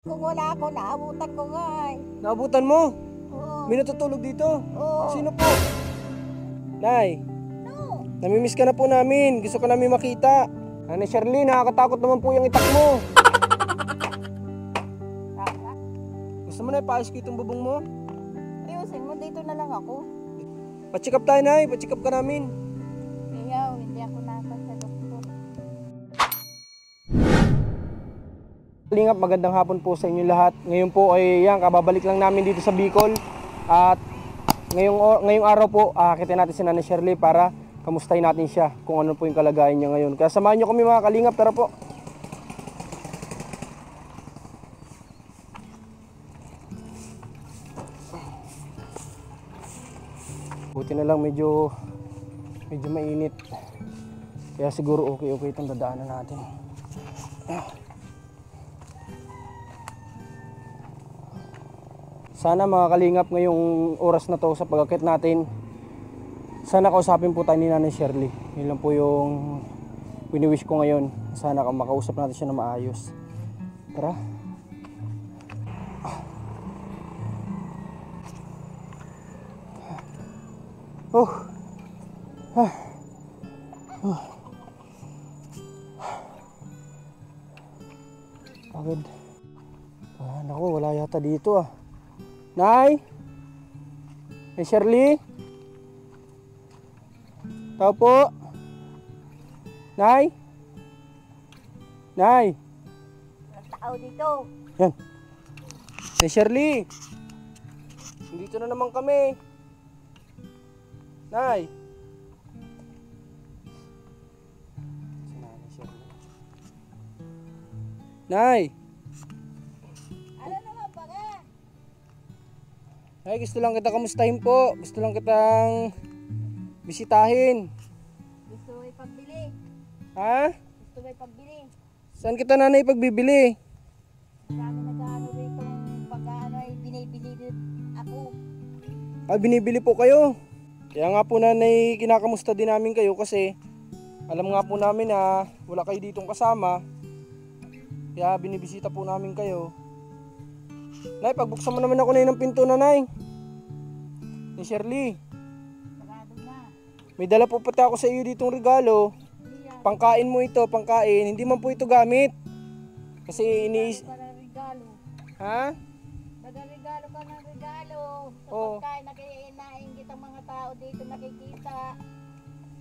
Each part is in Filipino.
Kung wala ako, naabutan ko nga eh. Naabutan mo? Oo. May natutulog dito? Oo. Sino po? Nay, No. namimiss ka na po namin. Gusto ka namin makita. Nanay Shirley, nakakatakot naman po yung itak mo. Tama. Gusto mo na ipaayos ko itong bubong mo? Ayusin mo, dito na lang ako. Pa-check up tayo, Nay. Pa-check up ka namin. Kaya hindi ako nasa sa doktor. Kalingap, magandang hapon po sa inyo lahat. Ngayon po ay kababalik lang namin dito sa Bicol. At ngayong araw po, akitin natin si Nanay Shirley para kamustahin natin siya kung ano po yung kalagayan niya ngayon. Kaya samahan niyo kami mga kalingap, tara po. Buti na lang medyo mainit. Kaya siguro okay itong dadaanan natin. Sana mga kalingap ngayong oras na to sa pag-akit natin, sana kausapin po tayo ni Nanay Shirley. Yun lang po yung wini-wish ko ngayon. Sana makausap natin siya na maayos. Tara. Pagod. Naku, wala yata dito Nay? Nay Shirley? Tao po? Nay? Nay? Walang tao dito. Yan. Nay Shirley? Dito na naman kami. Nay? Si Nanay Shirley. Nay? Ano naman ba ka? Ay, gusto lang kita kamustahin po. Gusto lang kitang bisitahin. Gusto mo ipagbili? Ha? Gusto mo ipagbili? Saan kita nanay pagbibili? Marami nag-ano rito. Pag-ano ay binibili din ako. Binibili po kayo. Kaya nga po nanay, kinakamusta din namin kayo kasi alam nga po namin na wala kayo ditong kasama. Kaya binibisita po namin kayo. Nay, pagbuksan mo naman ako na ng pinto na, Nay. Ni Shirley. Sarado na. May dala po pati ako sa iyo ditong regalo. Hindi yan. Pangkain mo ito, pangkain. Hindi man po ito gamit. Kasi Para regalo. Ha? Nag-regalo ka ng regalo. Sa Oo. pagkain na kinaingit ang mga tao dito nakikita.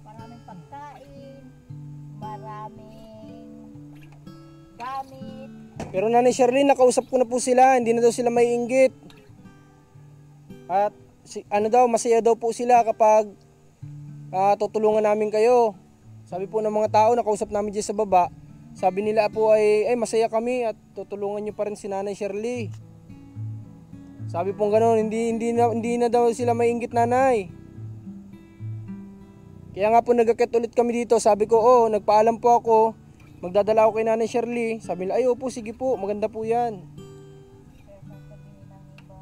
Maraming pagkain. Maraming gamit. Pero Nanay Shirley, nakausap ko na po sila. Hindi na daw sila maiinggit. At masaya daw po sila kapag tutulungan namin kayo. Sabi po ng mga tao, nakausap namin dyan sa baba. Sabi nila po ay masaya kami at tutulungan nyo pa rin si Nanay Shirley. Sabi po gano'n, hindi na daw sila maiinggit, Nanay. Kaya nga po nag-akit ulit kami dito. Sabi ko, nagpaalam po ako. Magdadala ako kay Nanay Shirley. Sabi nila, opo, sige po, maganda po yan. Kaya sasabihin ng iba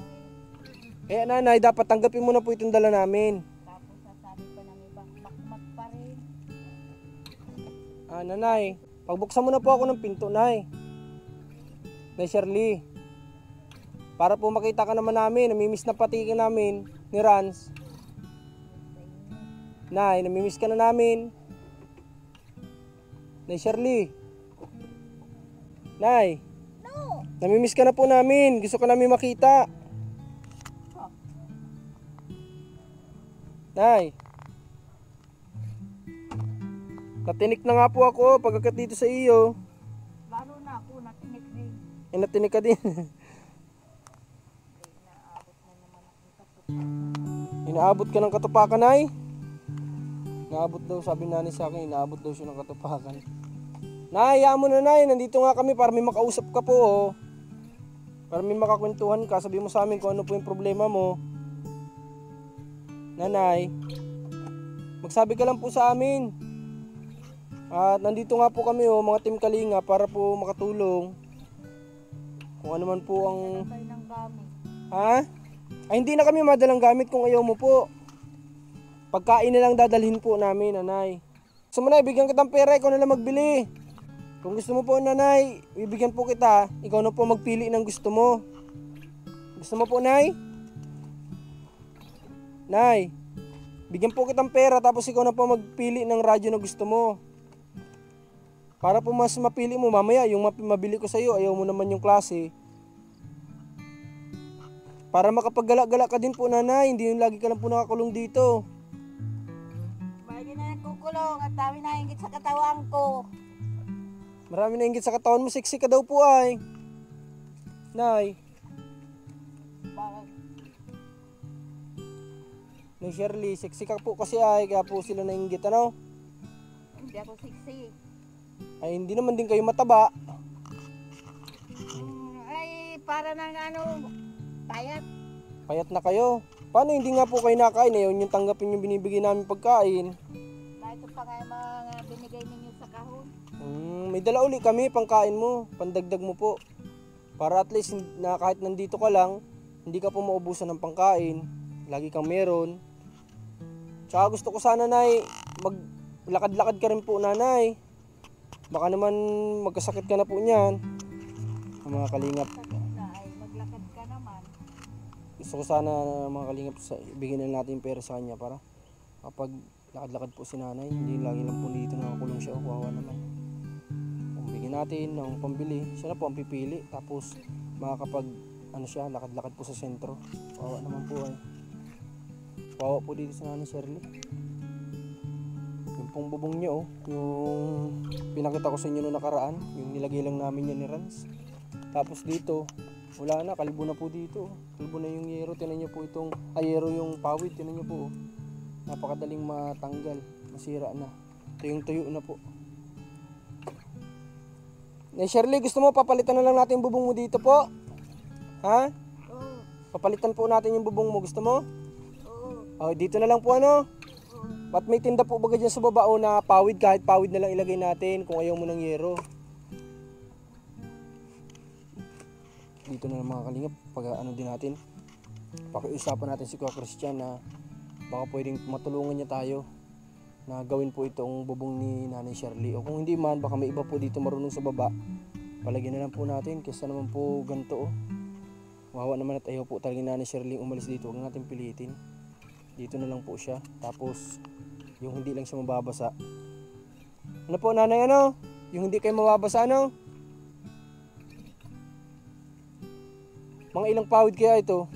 Kaya Nanay, dapat tanggapin mo na po itong dala namin. tapos sasabi pa ng iba, makmak pa rin. Nanay, pagbuksan mo na po ako ng pinto, Nay. Nay Shirley. Para po makita ka naman namin, namimiss na pati ka namin ni Rans. Nay, namimiss ka na namin. Nay Shirley. Nay, No! namimiss ka na po namin. Gusto ka namin makita. Nay. Natinik na nga po ako pagkakat dito sa iyo. Lalo na ako, natinik din. Natinik ka din. Inaabot ka ng katupakan, Nay. Inaabot daw, sabi nanay sa akin, inaabot daw siya ng katupakan. Nay, hayaan mo na, Nay. Nandito nga kami para may makausap ka po. Para may makakwentuhan ka. Sabi mo sa amin kung ano po yung problema mo. Nanay, magsabi ka lang po sa amin. At nandito nga po kami, mga Team Kalinga, para po makatulong. Kung ano man po ang... Tayo ng gamit. Ha? Ay, hindi na kami madalang gamit kung ayaw mo po. Pagkain na lang dadalhin po namin, Nanay. Gusto mo na, ibigyan kitang pera, ikaw na lang magbili. Kung gusto mo po, nanay, bibigyan po kita. Ikaw na po magpili ng gusto mo. Gusto mo po, nay? Nay, bigyan po kitang pera tapos ikaw na po magpili ng radyo na gusto mo. Para po mas mapili mo mamaya, yung mabili ko sa iyo, ayaw mo naman yung klase. Para makapaggala-gala ka din po, nanay, hindi yung lagi ka lang po nakakulong dito. Pwede na nagkukulong at dami na hingit sa katawan ko. Marami na inggit sa katawan mo, sexy ka daw po ay. Nay, Bakit? Nay Shirley, sexy ka po kasi ay, kaya po sila nainggit, ano? Hindi ako sexy. Ay, hindi naman din kayo mataba. Ay, para ng ano, payat. Payat na kayo. Paano hindi nga po kayo nakain? Ayaw yung tanggapin yung binibigay namin pagkain. Dahil ito pa nga yung mga binigay ninyo sa kahon. May dala uli kami, pangkain mo, pandagdag mo po. Para at least na kahit nandito ka lang, hindi ka po maubusan ng pangkain. Lagi kang meron. Tsaka gusto ko sana, nay, maglakad-lakad ka rin po, nanay. Baka naman magkasakit ka na po niyan. Ang mga kalingap. Sakit na ay maglakad ka naman. Gusto ko sana, mga kalingap, bigyan na natin yung pera sa kanya para kapag lakad-lakad po si nanay, hindi lagi lang po dito nakakulong siya o kawawa naman. Kung bigyan natin ng pambili, siya na po ang pipili. Tapos makakapag siya, lakad-lakad po sa sentro. Kawawa naman po ay. Kawawa po dito sa nanay Shirley. Yung pong bubong niya yung pinakita ko sa inyo noong nakaraan, yung nilagay lang namin yan ni Rans. Tapos dito, wala na, kalbo na po dito. Kalbo na yung yero, tinan nyo po itong, yero yung pawid, tinan nyo po. Napakadaling matanggal, masira na. Tuyong-tuyo na po. Shirley, gusto mo papalitan na lang natin yung bubong mo dito po? Ha? Oo. Papalitan po natin yung bubong mo, gusto mo? Oo. Dito na lang po ano? Oo. Ba't may tinda po baga dyan sa baba na pawid, kahit pawid na lang ilagay natin kung ayaw mo ng yero. Dito na lang mga kalingap, pag din natin, pakiusapan natin si Kuya Christian na baka pwedeng matulungan niya tayo na gawin po itong bubong ni Nanay Shirley. O kung hindi man, baka may iba po dito marunong sa baba, palagyan na lang po natin kaysa naman po ganito. Wawa naman at ayaw po talaga ni Nanay Shirley umalis dito, huwag natin pilitin. Dito na lang po siya, tapos yung hindi lang siya mababasa. Ano po, nanay, ano? Yung hindi kayo mababasa, ano? Mga ilang pawid kaya ito?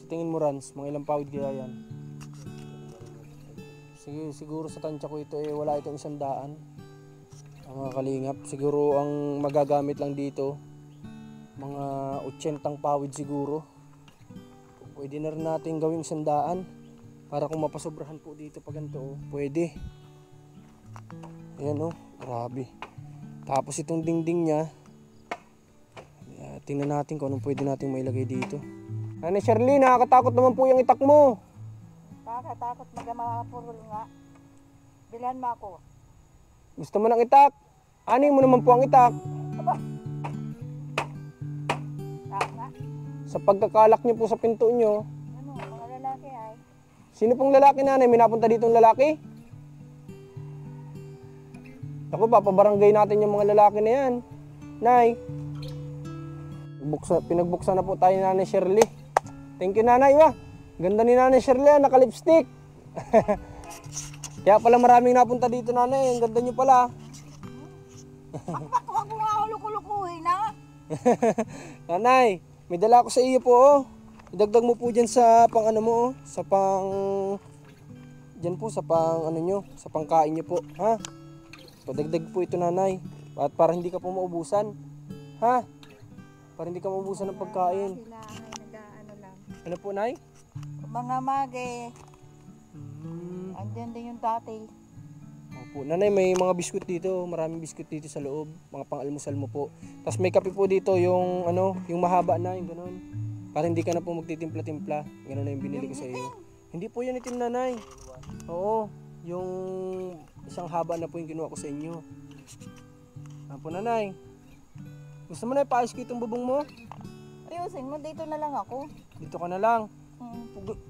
Sa tingin mo, Rans, mga ilang pawid kaya yan? Sige, siguro sa tansya ko ito wala itong 100. Ang mga kalingap, siguro ang magagamit lang dito, mga 80 pawid siguro. Pwede na rin natin gawing 100 para kung mapasobrahan po dito pag ganito, pwede. Ayan grabe. Tapos itong dingding niya, tingnan natin kung anong pwede natin mailagay dito. Nanay Shirley, nakakatakot naman po yung itak mo. Takot magamapurol nga. Bilhan mo ako. Gusto mo ng itak? Anin mo naman po ang itak. Aba. Takot nga. Sa pagkakalak niyo po sa pinto niyo. Ano, mga lalaki ay. Sino pong lalaki, nanay? May napunta ditong lalaki? Ako, papabarangay natin yung mga lalaki na yan. Nay. Pinagbuksan na po tayo ni Nanay Shirley. Thank you, nanay. Ganda ni Nanay Shirley, naka-lipstick. Kaya pala maraming napunta dito, nanay. Ang ganda niyo pala. Bakit huwag mo nga ako lukulukuhin, ha? Nanay, may dala ako sa iyo po. Idagdag mo po dyan sa pang ano mo. Sa pang... Dyan po sa pang ano nyo. Sa pangkain nyo po. Ha? Padagdag po ito, nanay. At para hindi ka po maubusan. Ha? Para hindi ka maubusan ng pagkain. Sila ay nag-ano lang. Ano po, nay? Mga mage. Andyan din yung dati. Opo. Nanay, may mga biskuit dito. Maraming biskuit dito sa loob. Mga pang-almusal mo po. Tapos may kape po dito, yung ano, yung mahaba na, yung ganun. Para hindi ka na po magtitimpla-timpla. Ganun na yung binili ko sa iyo. Hindi po yan itim, nanay. Oo. Yung isang haba na po yung kinuha ko sa inyo. Ano po, nanay? Gusto mo na ipaayos ko itong bubong mo? Ayusin mo, dito na lang ako. Dito ka na lang.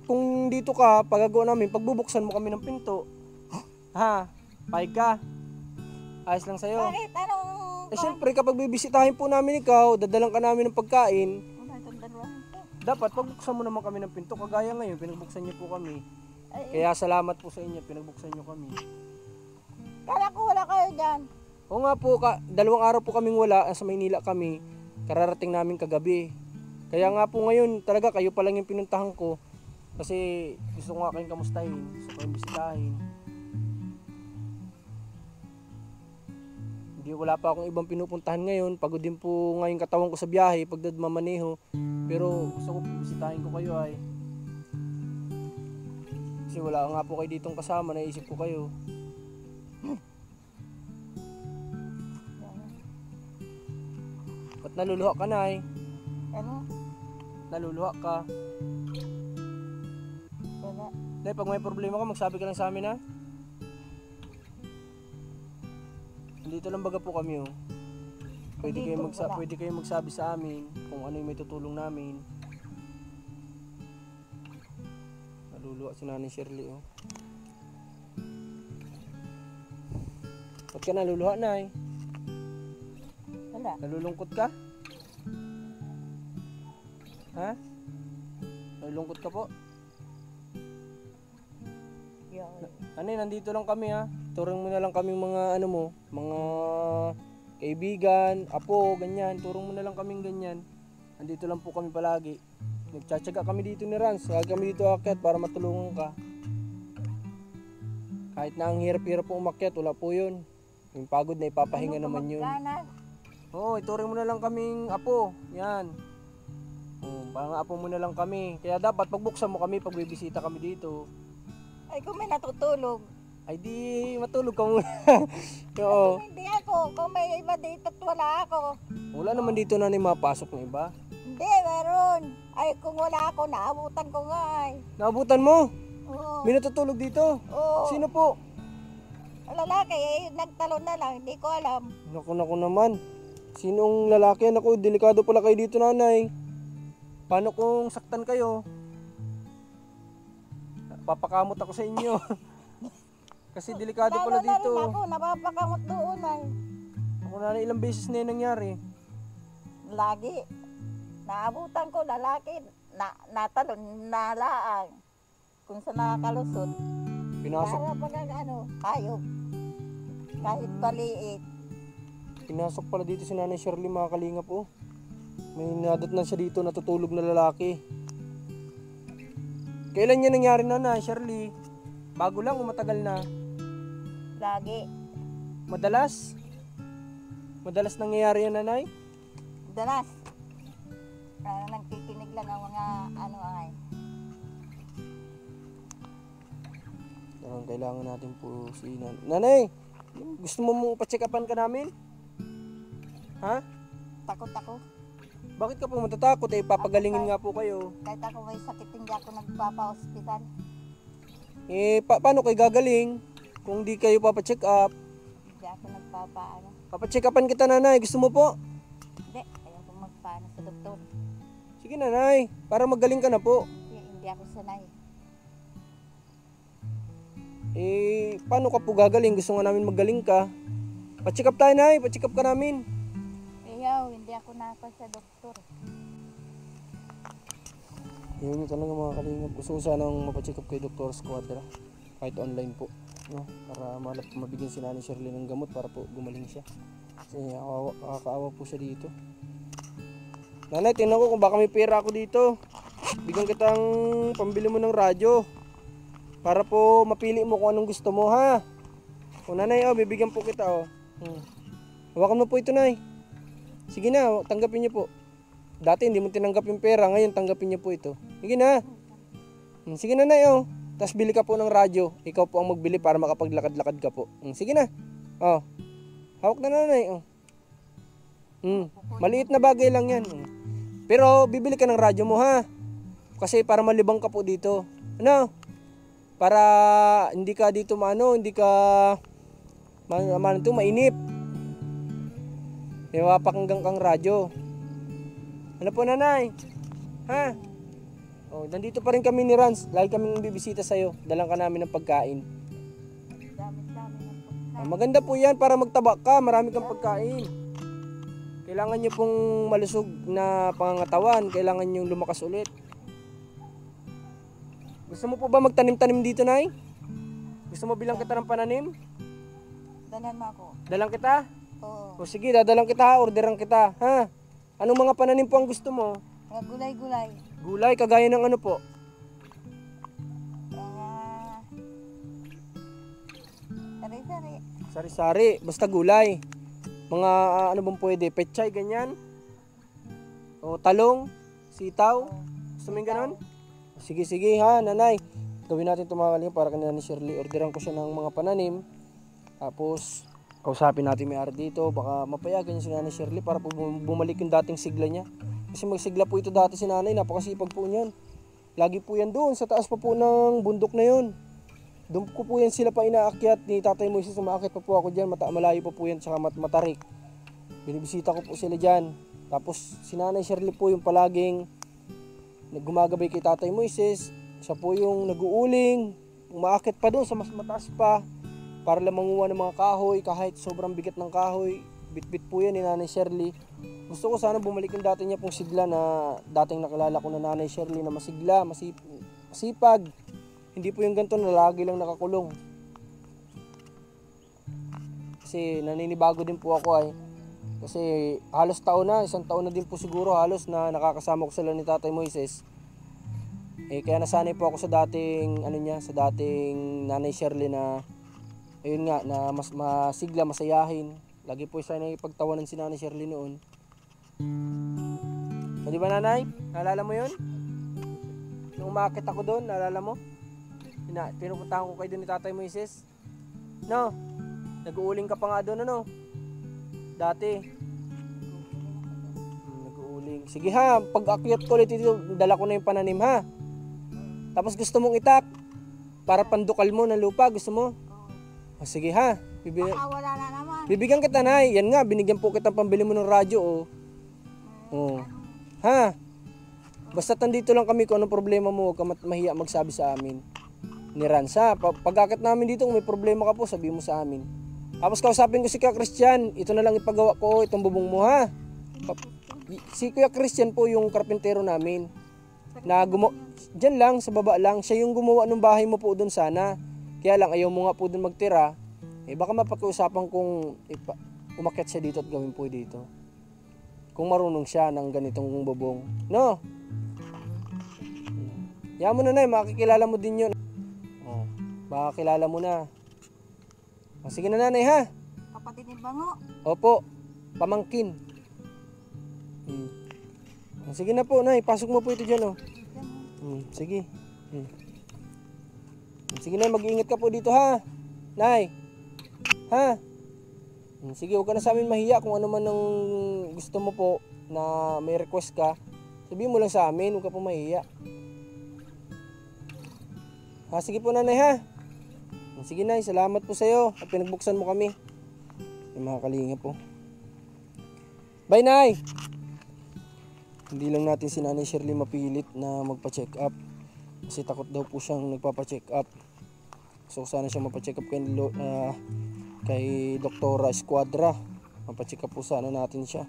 Kung dito ka, pagagawa namin, pagbubuksan mo kami ng pinto. Ha? Payag ka. Ayos lang sa'yo. Bakit? Anong... Eh syempre kapag bibisitahin po namin ikaw, dadalang ka namin ng pagkain, Una itong dalawang ito. dapat pagbuksan mo naman kami ng pinto. Kagaya ngayon, pinagbuksan niyo po kami. Ay, Kaya salamat po sa inyo, pinagbuksan niyo kami. kala ko wala kayo dyan. Oo nga po, dalawang araw po kaming wala, sa Maynila kami, kararating namin kagabi. Kaya nga po ngayon, talaga kayo pa lang yung pinuntahan ko. Kasi gusto ko nga kayong kamustahin, gusto ko kayong bisitahin. Hindi, wala pa akong ibang pinupuntahan ngayon. Pagod din po ngayon katawan ko sa biyahe, pagdadmamaneho. Pero gusto ko bisitahin ko kayo ay. Kasi wala nga po kayo ditong kasama, naisip ko kayo. Ba't naluluha ka na ay? Ano? Naluluha ka. Wala. Nay, pag may problema ka, magsabi ka lang sa amin ha. Dito lang baga po kami oh. Pwede kayong magsabi sa amin kung ano yung may tutulong namin. Naluluha si Nanay Shirley oh. Ba't ka naluluha, Nay? Wala. Nalulungkot ka? Ha? Nalulungkot ka po? Ano nandito lang kami ha. Turong mo na lang kaming mga ano mo, mga kaibigan, apo, ganyan. Turong mo na lang kaming ganyan. Nandito lang po kami palagi. Nagtsatsaga kami dito ni Rans. Lagi kami dito akyat para matulungan ka. Kahit na ang hirap-hirap po umakyat, wala po yun. Yung pagod na ipapahinga naman yun. Oo, ituring mo na lang kaming apo. Yan. Parang apo mo na lang kami. Kaya dapat pagbuksan mo kami pag bibisita kami dito. Ay, kung may natutulog. Ay di matulog ka muna. Oo. Ay, hindi ako. Kung may iba dito at wala ako. Wala naman dito na mapasok ng iba. Hindi, meron. Ay, kung wala ako, naabutan ko nga ay. Naabutan mo? Oo. May natutulog dito? Oo. Sino po? Ang lalaki, eh, nagtalon na lang. Hindi ko alam. Naku naman. Sinong lalaki? Naku, delikado pala kayo dito, nanay. Paano kung saktan kayo? Papakamot ako sa inyo. Kasi delikado pala dito. Lalo na rin ako, napapakamot doon ay. Ako na ilang beses na yung nangyari. Lagi. Naabutan ko, lalaki, natalon, nalaang. Kung sa nakakalusot. Pinasok, Para pag ano, hayop. Kahit maliit. pinasok pala dito si Nanay Shirley, mga kalingap po. May nadatnan siya dito, natutulog na lalaki. Kailan niya nangyari, Nanay Shirley? Bago lang o matagal na? Lagi. Madalas? Madalas nangyayari yan, Nanay? Danas. Nagkikinig lang ang mga ano ay. Kailangan natin po si Nanay. Gusto mo mong pa-check-upan ka namin? Ha? Takot ako. Bakit ka po matatakot eh? Papagalingin nga po kayo. Kahit ako may sakit, hindi ako nagpapa-hospital. Eh, paano kayo gagaling? Kung di kayo papacheck up. Hindi ako nagpapaano. Papacheck upan kita, Nanay. Gusto mo po? Hindi, ayaw ko magpaano sa doktor. Sige, Nanay. Para magaling ka na po. Hindi ako sanay. Eh, paano ka po gagaling? Gusto nga namin magaling ka. Pa-check up tayo, Nay. Pa-check up ka namin. Ayaw, hindi ako napa sa doktor. Yun yung talaga mga kalingap. Gusto ko sanang mapacheck up kay Dr. Squadra. Kahit online po. No? Para mabigyan si Nanay Shirley ng gamot para po gumaling siya. Kasi nakakaawa po siya dito. Nanay, tingnan ko kung baka may pera ako dito. Bigyan kitang pambili mo ng radyo. Para po mapili mo kung anong gusto mo, ha? O Nanay, bibigyan po kita, Hawakan mo po ito, Nay. Sige na, tanggapin niyo po. Dati hindi mo tinanggap yung pera, ngayon tanggapin niyo po ito. Sige na. Sige na, Nay, Tapos bili ka po ng radyo. Ikaw po ang magbili para makapaglakad-lakad ka po. Sige na. Hawak na, Nanay. Maliit na bagay lang yan. Pero bibili ka ng radyo mo, ha? Kasi para malibang ka po dito. Ano? Para hindi ka dito hindi ka mainip. May mapakinggan kang radyo. Ano po, Nanay? Ha? Nandito pa rin kami ni Rans. Lagi kaming bibisita sa'yo. Dalang ka namin ng pagkain. Dami ng pagkain. Maganda po yan para magtaba ka, marami kang pagkain. Kailangan nyo pong malusog na pangangatawan, kailangan nyo lumakas ulit. Gusto mo po ba magtanim-tanim dito, Nay? Gusto mo bilang kita ng pananim? Dalan mo ako. Dalang kita? Oo. O sige, dadalang kita, orderan kita, ha? Anong mga pananim po ang gusto mo? Mga gulay-gulay. Gulay, kagaya ng ano po? Mga... Sari-sari. Sari-sari, basta gulay. Mga ano bang pwede? Pechay, ganyan? O talong, sitaw? Gusto mo yung ganon? Sige, sige ha, nanay. Gawin natin ito mga kalinga para kanina ni Shirley. Orderan ko siya ng mga pananim. Tapos, kausapin natin may ari dito. Baka mapayagan niya si nanay Shirley para po bumalik yung dating sigla niya. Kasi magsigla po ito dati si nanay. Napakasipag po niyan. Lagi po yan doon. Sa taas pa po ng bundok na yun. Doon ko po yan sila pa inaakyat. Ni Tatay Moises umaakit pa po ako dyan. Malayo pa po yan. Tsaka matarik. Binibisita ko po sila dyan. Tapos si nanay Shirley po yung palaging gumagabay kay Tatay Moises. Siya po yung nag-uuling. Umaakit pa doon sa mas mataas pa. Para lang manguha ng mga kahoy. Kahit sobrang bigat ng kahoy. Bit-bit po yan ni nanay Shirley. Gusto ko sana bumalik yung dati niya pong sigla na dating nakilala ko na nanay Shirley na masigla, masipag. Hindi po yung ganito na lagi lang nakakulong. Kasi naninibago din po ako ay. Kasi halos taon na, isang taon na din po siguro halos na nakakasama ko sila ni Tatay Moises. Kaya nasanay po ako sa dating sa dating nanay Shirley na ayun nga na mas masigla, masayahin. Lagi po sana ipagtawanan si nanay Shirley noon. Di ba nanay? Naalala mo yun? Nung umakit ako doon, naalala mo? Pinupuntahan ko kayo doon ni Tatay Moises. No? Nag-uuling ka pa nga doon, ano? Dati. Nag-uuling. Sige ha, pag-akyat ko ulit dito, dala ko na yung pananim ha. Tapos gusto mong itak para pandukal mo ng lupa, gusto mo? O, sige ha. Wala na naman. Bibigyan kita, Nay. Yan nga, binigyan po kita pambili mo ng radyo, oh. Oh. Ha? Basta tandito lang kami kung anong problema mo, huwag ka mahiya magsabi sa amin. Ni Ransa, pag-akit namin dito, kung may problema ka po, sabi mo sa amin. Tapos kausapin ko si Kuya Christian, ito na lang ipagawa ko, itong bubong mo ha. Si Kuya Christian po yung karpintero namin. Na dyan lang, sa baba lang, siya yung gumawa ng bahay mo po doon sana. Kaya lang, ayaw mo nga po doon magtira. Baka mapakiusapan kung umakyat siya dito at gawin po dito. Kung marunong siya ng ganitong bubong. No? Yan mo na, Nay, makikilala mo din yun. Baka kilala mo na. Sige na, nanay ha. Kapatid ni Bango. Opo, pamangkin. Sige na po, Nay, pasok mo po ito dyan, oh. Sige. Sige na, mag-iingat ka po dito ha. Nay. Ha? Sige, huwag ka na sa amin mahiya kung ano man ang gusto mo po na may request ka. Sabihin mo lang sa amin, huwag ka po mahiya. Sige po, nanay ha. Sige, Nay, salamat po sa'yo at pinagbuksan mo kami. Yung mga kalinga po. Bye, Nay! Hindi lang natin si Nanay Shirley mapilit na magpa-check up. Kasi takot daw po siyang nagpapa-check up. So sana siya mapa-check up kay Doktora Esquadra. Mapa-check up po sana natin siya.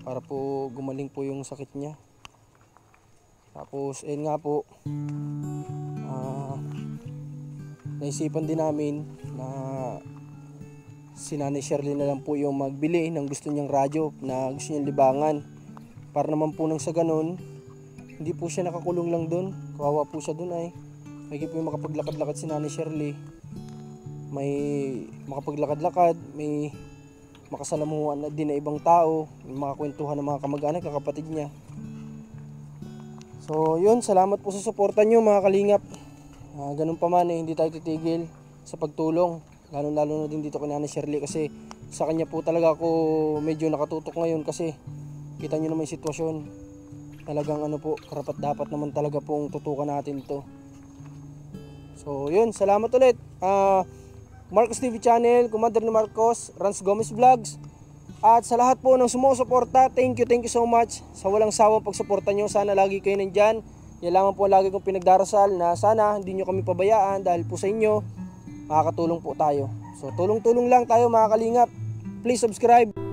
Para po gumaling po yung sakit niya. Tapos, nga po. Naisipan din namin na si Nanay Shirley na lang po yung magbili ng gusto niyang radyo na gusto niyang libangan. Para naman po nang sa ganun, hindi po siya nakakulong lang doon. Kawawa po siya doon ay. May po yung makapaglakad-lakad si Nanay Shirley. May makapaglakad-lakad, may makasalamuhan na din na ibang tao, may makakwentuhan ng mga kamag-anak, kapatid niya. So yun, salamat po sa suporta niyo mga kalingap. Ganun pa man hindi tayo titigil sa pagtulong, lalo na din dito kay Nanay Shirley kasi sa kanya po talaga ako medyo nakatutok ngayon kasi kita nyo naman yung sitwasyon, talagang karapat dapat naman talaga pong tutukan natin ito. So yun, salamat ulit. Marcos TV Channel, Commander ni Marcos, Rans Gomez Vlogs, at sa lahat po ng sumusuporta, thank you so much sa walang sawang pagsuporta nyo. Sana lagi kayo nandyan. Yan lamang po lagi kong pinagdarasal na sana hindi nyo kami pabayaan dahil po sa inyo makakatulong po tayo. So tulong-tulong lang tayo mga kalingap. Please subscribe.